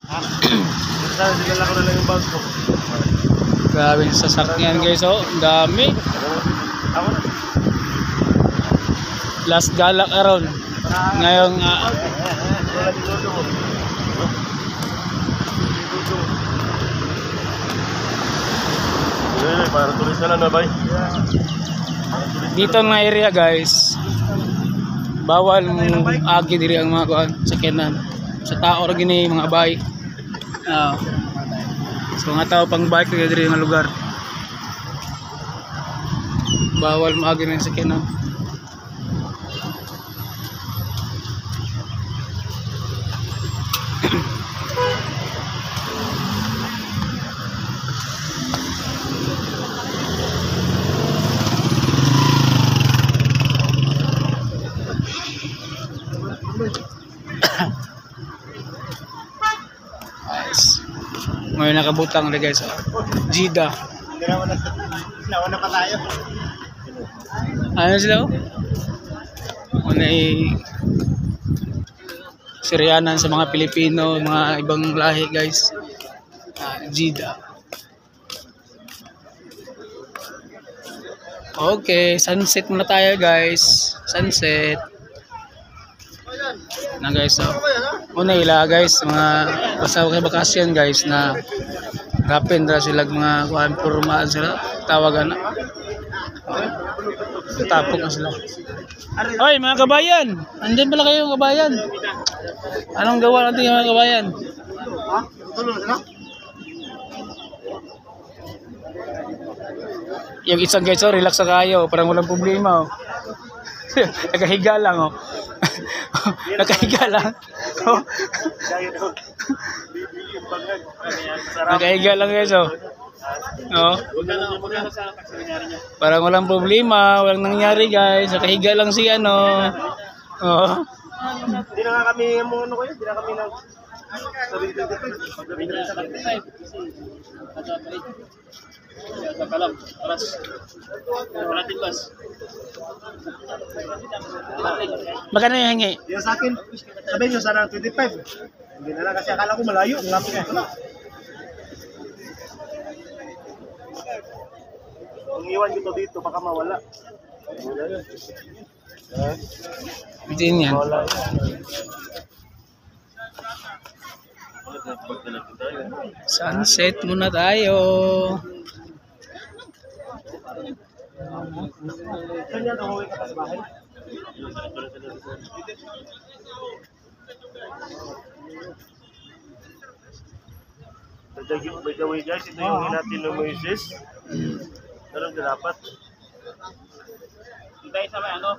Dinala ko na lang yung bag ko. Grabe yung sasakyan guys, oh. Ang dami. Ako na. Last gala karon. Ngayong Wala di Dodo. Para turista lang na bay. dito nga area guys. Bawal mong agi diri ang mga kuan sakyanan. Sa tao ra gini mga bike. So nga tao pang bike diri nga lugar. Bawal mo agi ng sakyanan. Nice. Ngayon nakabutang na guys. Jida. Nauna pa tayo. Ano sila? Una Siryanan sa mga Pilipino, mga ibang lahi guys. Jida. Okay, sunset muna tayo guys. Sunset. Na guys, so una ila guys mga basta bakasyon guys na rapin ra sila mga kuan pormaan sila tawagan na tapok na sila. Hoy mga kabayan, andyan pala kayo kabayan, anong gawa natin mga kabayan? Tulong sila. Yung isang guys, oh, relax na kayo, parang walang problema, oh. Nakahiga lang, oh. Nakahiga lang. Oh. Nakahiga lang guys, oh. Oh. Parang walang problema, walang nangyari guys. Nakahiga lang si ano. Oh. Hindi na nga kami ano ko yun, hindi na kami nag Magkano yung hingi? yung sa akin, sabihin nyo sana 25. Hindi na lang kasi akala ko malayo. Ang lapit ko na. Ang iwan ko to dito, baka mawala. Bitin yan. Mawala. Sunset muna tayo. Saan yan? Umuwi ka pa sa bahay? By the way guys, ito yung hinatin ng Moises. Ganun ka dapat. Iba sa ano?